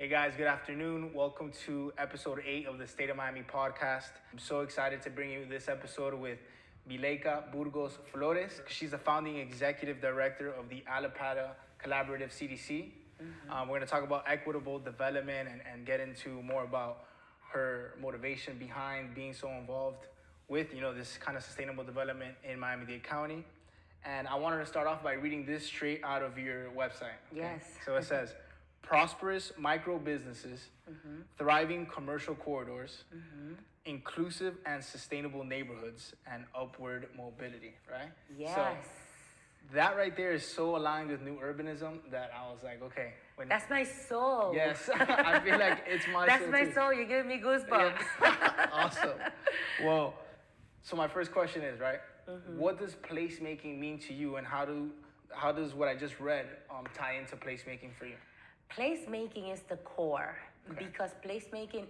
Hey guys, good afternoon. Welcome to episode 8 of the State of Miami podcast. I'm so excited to bring you this episode with Mileyka Burgos-Flores. She's the founding executive director of the Allapattah Collaborative CDC. We're going to talk about equitable development and get into more about her motivation behind being so involved with, this kind of sustainable development in Miami-Dade County. And I wanted to start off by reading this straight out of your website. Okay? Yes. So it says, prosperous micro businesses, thriving commercial corridors, inclusive and sustainable neighborhoods, and upward mobility, right? Yes. So that right there is so aligned with new urbanism that I was like, okay. That's my soul. Yes, I feel like it's my That's soul my too. soul. You give me goosebumps. Yeah. Awesome. Well, so my first question is, right, what does placemaking mean to you, and how does what I just read tie into placemaking for you? Placemaking is the core, because placemaking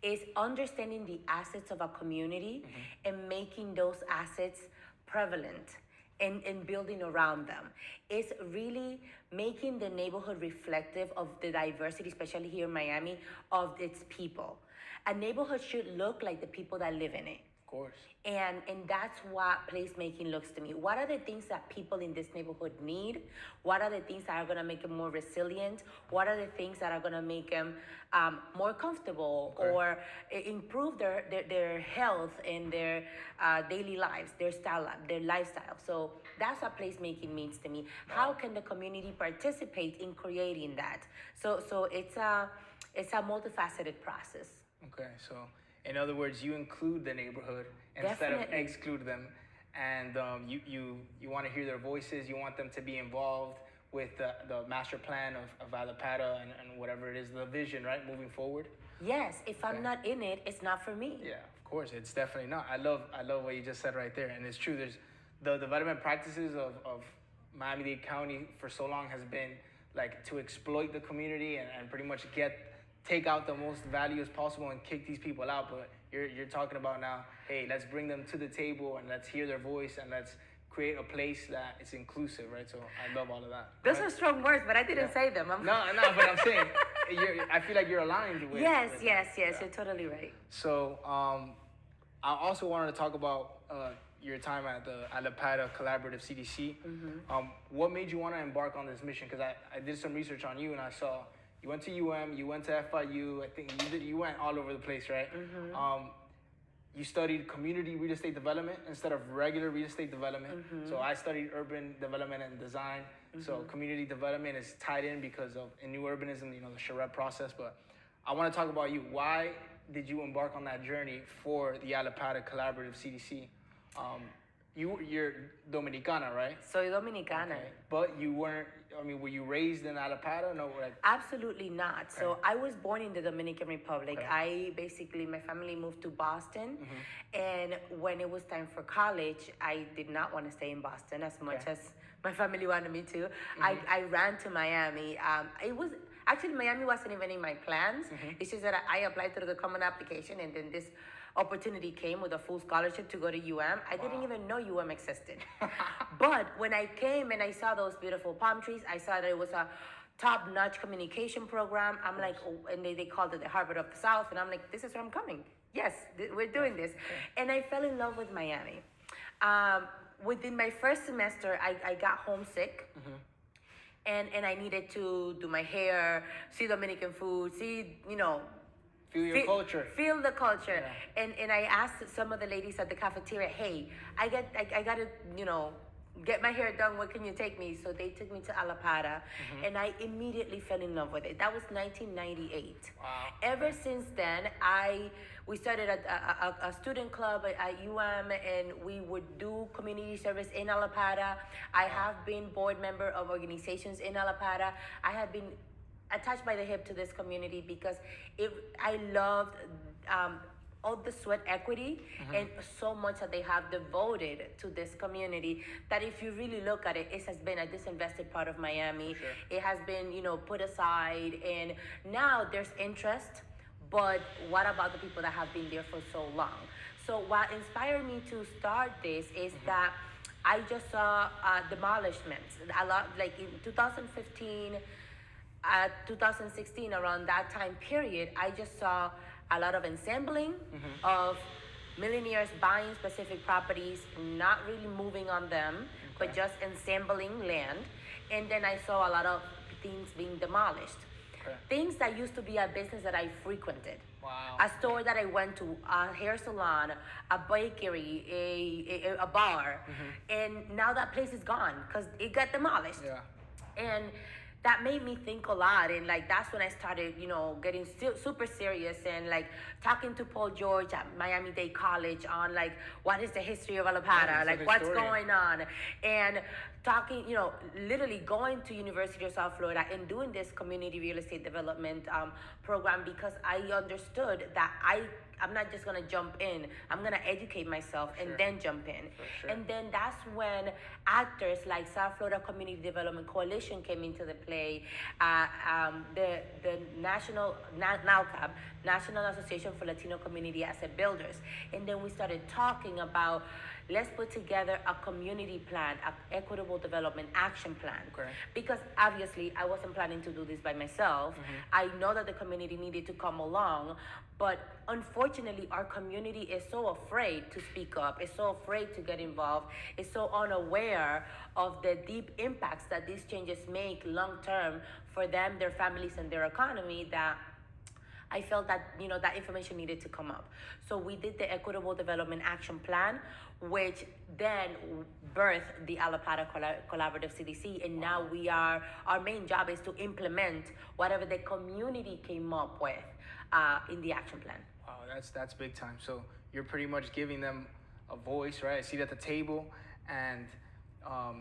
is understanding the assets of a community and making those assets prevalent and building around them. It's really making the neighborhood reflective of the diversity, especially here in Miami, of its people. A neighborhood should look like the people that live in it. Of course. And that's what placemaking looks to me. What are the things that people in this neighborhood need? What are the things that are going to make them more resilient? What are the things that are going to make them more comfortable or improve their health and their daily lives, their lifestyle? So that's what placemaking means to me. Wow. How can the community participate in creating that? So it's a multifaceted process. Okay, so in other words, you include the neighborhood instead of exclude them, and you want to hear their voices. You want them to be involved with the master plan of Allapattah and whatever it is, the vision, right, moving forward. Yes, if I'm not in it, it's not for me. Yeah, of course, it's definitely not. I love what you just said right there, and it's true. There's the development practices of Miami-Dade County for so long has been like to exploit the community and pretty much take out the most value as possible and kick these people out. But you're talking about now, hey, let's bring them to the table and let's hear their voice and let's create a place that is inclusive, right? So I love all of that. Those are strong words, but I didn't say them. No, but I'm saying, I feel like you're aligned with Yes, with yes, that. you're totally right. So I also wanted to talk about your time at the Allapattah Collaborative CDC. What made you want to embark on this mission? Because I did some research on you and I saw you went to you went to FIU. I think you went all over the place, right? You studied community real estate development instead of regular real estate development. So I studied urban development and design. So community development is tied in because of in new urbanism, the charrette process. But I want to talk about you. Why did you embark on that journey for the Allapattah Collaborative CDC? You're Dominicana, right? Soy Dominicana. Okay. But you weren't, were you raised in Allapattah? No, Absolutely not. Okay. So I was born in the Dominican Republic. Okay. My family moved to Boston. And when it was time for college, I did not want to stay in Boston as much as my family wanted me to. I ran to Miami. Miami wasn't even in my plans. It's just that I applied through the common application, and then this opportunity came with a full scholarship to go to UM. I didn't even know UM existed. But when I came and I saw those beautiful palm trees, I saw that it was a top-notch communication program. I'm like, and they called it the Harvard of the South, and I'm like, this is where I'm coming. Yes, we're doing this. And I fell in love with Miami. Within my first semester, I got homesick. And I needed to do my hair, see Dominican food, feel your culture. Feel the culture. Yeah. And I asked some of the ladies at the cafeteria, hey, I got to, get my hair done. Where can you take me? So they took me to Allapattah, and I immediately fell in love with it. That was 1998. Wow. Ever since then, we started a student club at UM, and we would do community service in Allapattah. I have been board member of organizations in Allapattah. I have been attached by the hip to this community because I loved all the sweat equity and so much that they have devoted to this community that if you really look at it, it has been a disinvested part of Miami. Sure. It has been, put aside, and now there's interest, but what about the people that have been there for so long? So what inspired me to start this is that I just saw demolishments. A lot, like in 2015, at 2016, around that time period, I just saw a lot of ensembling of millionaires buying specific properties, not really moving on them, but just ensembling land. And then I saw a lot of things being demolished. Things that used to be a business that I frequented. Wow. A store that I went to, a hair salon, a bakery, a bar. And now that place is gone because it got demolished. Yeah. And that made me think a lot, and like that's when I started, getting super serious and like talking to Paul George at Miami-Dade College on like what is the history of Allapattah, like what's going on, and talking, literally going to University of South Florida and doing this community real estate development program because I understood that I'm not just gonna jump in. I'm gonna educate myself and then jump in. And then that's when actors like South Florida Community Development Coalition came into the play. The NALCAB, National Association for Latino Community Asset Builders. And then we started talking about, let's put together a community plan, an equitable development action plan. Because obviously I wasn't planning to do this by myself. I know that the community needed to come along, but unfortunately our community is so afraid to speak up, is so afraid to get involved, is so unaware of the deep impacts that these changes make long term for them, their families, and their economy, that I felt that that information needed to come up. So we did the Equitable Development Action Plan, which then birthed the Allapattah Collaborative CDC, and now our main job is to implement whatever the community came up with in the action plan. Wow, that's big time. So you're pretty much giving them a voice, right? A seat at the table, and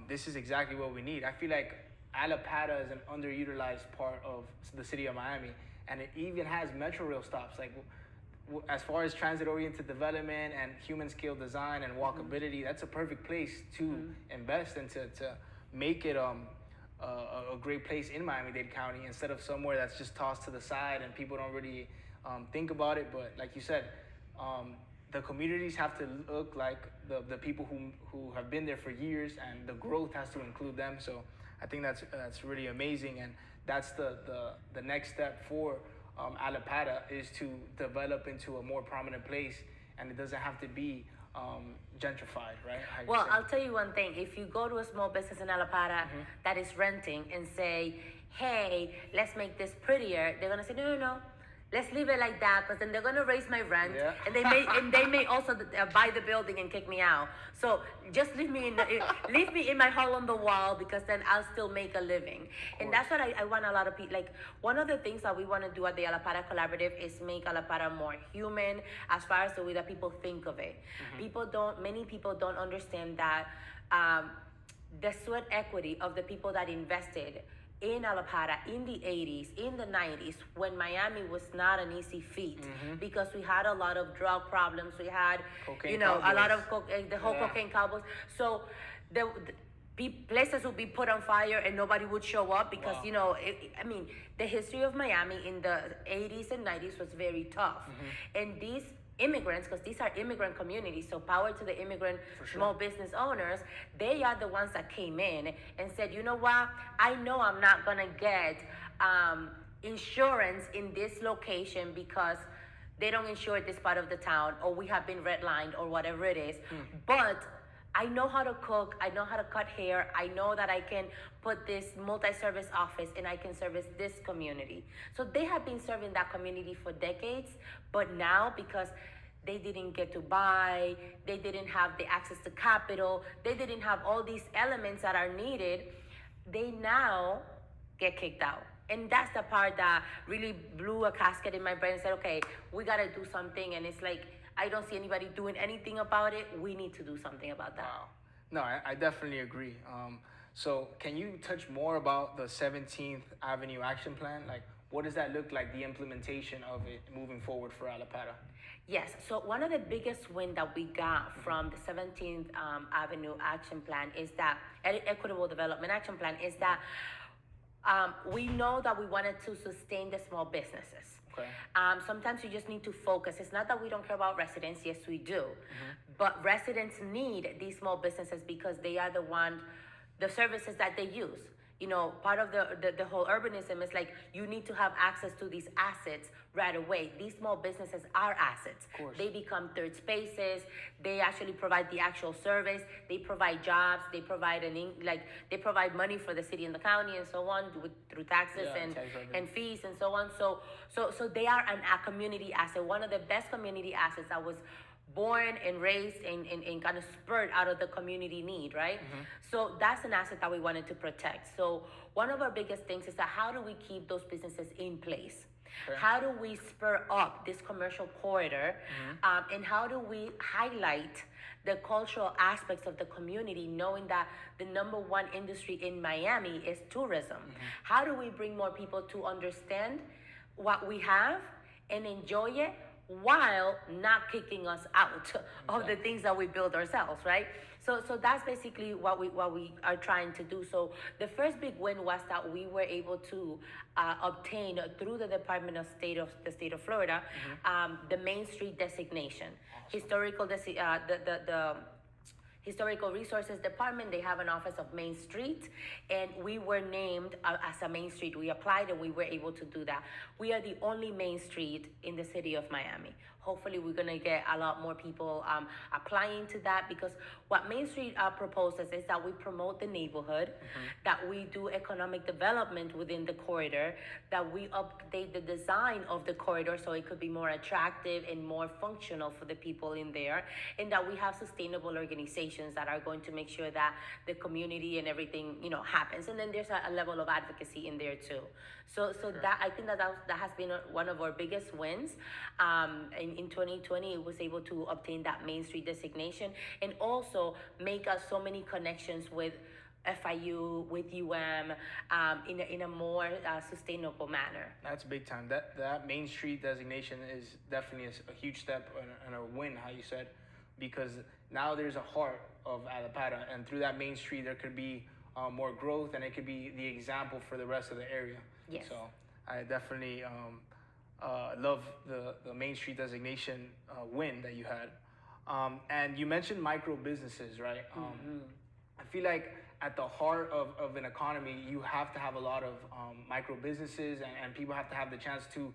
this is exactly what we need. I feel like Allapattah is an underutilized part of the city of Miami, and it even has metro rail stops. Like, as far as transit-oriented development and human-scale design and walkability, that's a perfect place to invest and to make it a great place in Miami-Dade County instead of somewhere that's just tossed to the side and people don't really think about it. But like you said, the communities have to look like the people who have been there for years, and the growth has to include them. So I think that's really amazing, and that's the next step for Allapattah, is to develop into a more prominent place, and it doesn't have to be gentrified, right? Well, I'll tell you one thing. If you go to a small business in Allapattah that is renting and say, hey, let's make this prettier, they're gonna say, no, let's leave it like that, because then they're gonna raise my rent, and they may also buy the building and kick me out. So just leave me in my hole on the wall, because then I'll still make a living. And that's what I want a lot of people. Like, one of the things that we want to do at the Allapattah Collaborative is make Allapattah more human as far as the way that people think of it. Many people don't understand that the sweat equity of the people that invested in Allapattah in the 80s, in the 90s, when Miami was not an easy feat, because we had a lot of drug problems, we had, cocaine a lot of the whole cocaine cowboys. So the places would be put on fire and nobody would show up because, the history of Miami in the 80s and 90s was very tough. And these immigrants, because these are immigrant communities, so power to the immigrant small business owners, they are the ones that came in and said, you know what, I know I'm not gonna get insurance in this location because they don't insure this part of the town, or we have been redlined, or whatever it is, but I know how to cook, I know how to cut hair, I know that I can put this multi-service office and I can service this community. So they have been serving that community for decades, but now, because they didn't get to buy, they didn't have the access to capital, they didn't have all these elements that are needed, they now get kicked out. And that's the part that really blew a casket in my brain and said, okay, we gotta do something. And it's like, I don't see anybody doing anything about it. We need to do something about that. Wow. No, I definitely agree. So can you touch more about the 17th Avenue Action Plan? Like, what does that look like, the implementation of it moving forward for Allapattah? Yes, so one of the biggest wins that we got from the 17th Avenue Action Plan is that, Equitable Development Action Plan, is that we know that we wanted to sustain the small businesses. Okay. Sometimes you just need to focus. It's not that we don't care about residents. Yes, we do. But residents need these small businesses because they are the services that they use. part of the whole urbanism is like you need to have access to these assets right away. These small businesses are assets. Of course. They become third spaces. They actually provide the actual service. They provide jobs. They provide they provide money for the city and the county and so on through taxes and fees and so on. So they are a community asset. One of the best community assets that was born and raised and kind of spurred out of the community need, right? So that's an asset that we wanted to protect. So one of our biggest things is that how do we keep those businesses in place? Okay. How do we spur up this commercial corridor? And how do we highlight the cultural aspects of the community, knowing that the number one industry in Miami is tourism? How do we bring more people to understand what we have and enjoy it, while not kicking us out of the things that we build ourselves, right? So that's basically what we are trying to do. So the first big win was that we were able to obtain through the Department of State of the state of Florida the Main Street designation. The Historical Resources Department, they have an office of Main Street, and we were named as a Main Street. We applied and we were able to do that. We are the only Main Street in the city of Miami. Hopefully we're gonna get a lot more people applying to that, because what Main Street proposes is that we promote the neighborhood, that we do economic development within the corridor, that we update the design of the corridor so it could be more attractive and more functional for the people in there, and that we have sustainable organizations that are going to make sure that the community and everything, happens. And then there's a level of advocacy in there too. So that, I think that has been one of our biggest wins. In 2020, it was able to obtain that Main Street designation, and also make us so many connections with FIU, with in a more sustainable manner. That's big time. That Main Street designation is definitely a huge step and a win, how you said, because now there's a heart of Allapattah, and through that Main Street there could be more growth, and it could be the example for the rest of the area. Yes. So I definitely love the Main Street designation win that you had. And you mentioned micro businesses, right? I feel like at the heart of an economy, you have to have a lot of micro businesses, and people have to have the chance to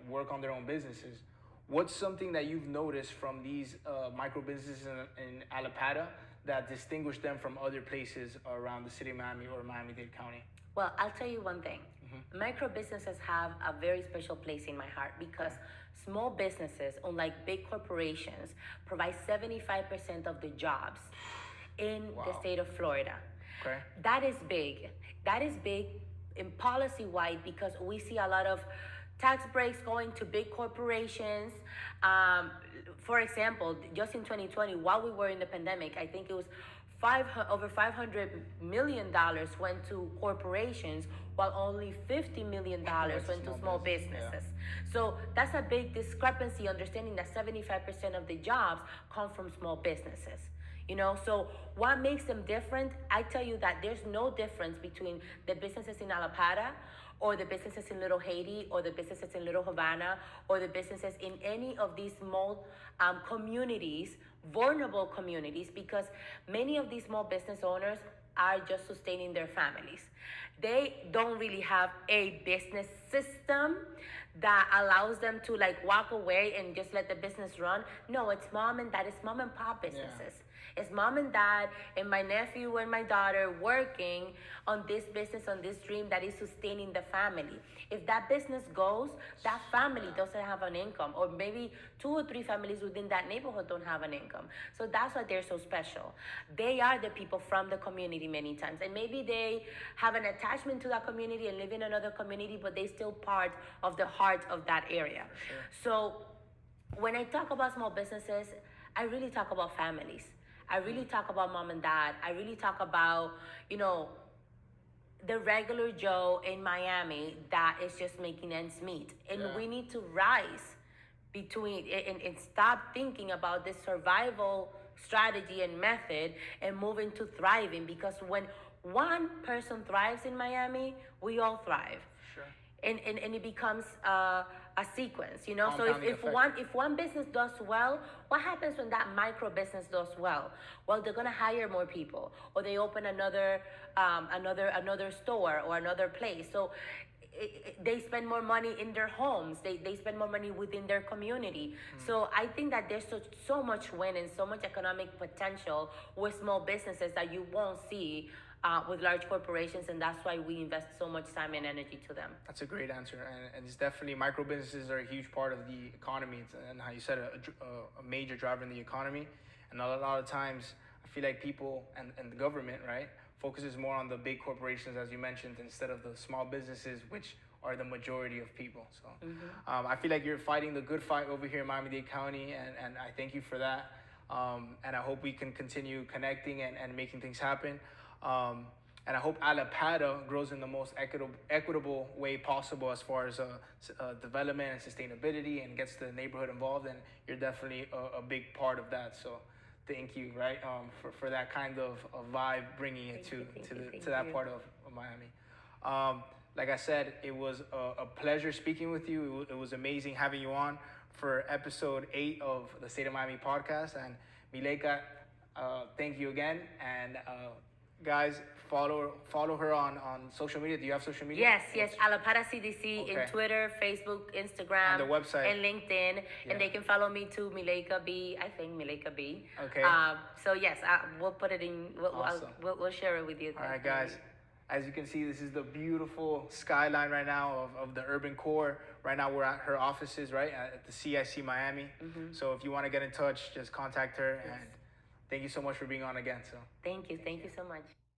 work on their own businesses. What's something that you've noticed from these micro businesses in Allapattah that distinguish them from other places around the city of Miami or Miami-Dade County? Well, I'll tell you one thing. Micro businesses have a very special place in my heart, because small businesses, unlike big corporations, provide 75% of the jobs in the state of Florida. Okay. That is big. That is big in policy-wide, because we see a lot of tax breaks going to big corporations. For example, just in 2020, while we were in the pandemic, I think it was over $500 million went to corporations, while only $50 million went to small businesses. Yeah. So that's a big discrepancy, understanding that 75% of the jobs come from small businesses. So what makes them different? I tell you that there's no difference between the businesses in Allapattah, or the businesses in Little Haiti, or the businesses in Little Havana, or the businesses in any of these small communities, vulnerable communities, because many of these small business owners are just sustaining their families. They don't really have a business system that allows them to walk away and just let the business run. No, it's mom and dad, it's mom and pop businesses. Yeah. It's mom and dad and my nephew and my daughter working on this business, on this dream that is sustaining the family. If that business goes, that family doesn't have an income, or maybe 2 or 3 families within that neighborhood don't have an income. So that's why they're so special. They are the people from the community many times, and maybe they have an attachment to that community and live in another community, but they're still part of the heart of that area. Sure. So when I talk about small businesses, I really talk about families. I really talk about mom and dad. I really talk about, the regular Joe in Miami that is just making ends meet. And we need to rise and stop thinking about this survival strategy and method and move into thriving, because when one person thrives in Miami, we all thrive. Sure. and it becomes a sequence, you know. So Compounding if effect. one business does well, what happens when that micro business does well? Well, they're gonna hire more people, or they open another store or another place. So they spend more money in their homes. They spend more money within their community. So I think that there's so much win and so much economic potential with small businesses that you won't see with large corporations, and that's why we invest so much time and energy to them. That's a great answer, and it's definitely micro businesses are a huge part of the economy, and how you said a major driver in the economy. And a lot of times, I feel like people and the government, right, focuses more on the big corporations, as you mentioned, instead of the small businesses, which are the majority of people. So I feel like you're fighting the good fight over here in Miami-Dade County, and I thank you for that. And I hope we can continue connecting and making things happen. And I hope Allapattah grows in the most equitable way possible as far as development and sustainability, and gets the neighborhood involved. And you're definitely a big part of that. So thank you, right, for that kind of vibe, bringing it to that part of Miami. Like I said, it was a pleasure speaking with you. It was amazing having you on for episode 8 of the State of Miami podcast. And Mileyka, thank you again. And guys, follow her on social media. Do you have social media? Yes. Allapattah CDC in Twitter, Facebook, Instagram, and the website, and LinkedIn. Yeah. And they can follow me too, Mileyka B. I think Mileyka B. Okay. So yes, we'll put it in. Awesome. We'll share it with you. All right, guys. As you can see, this is the beautiful skyline right now of the urban core. Right now, we're at her offices, right, at the CIC Miami. So if you want to get in touch, just contact her. Yes. And thank you so much for being on again. So thank you so much.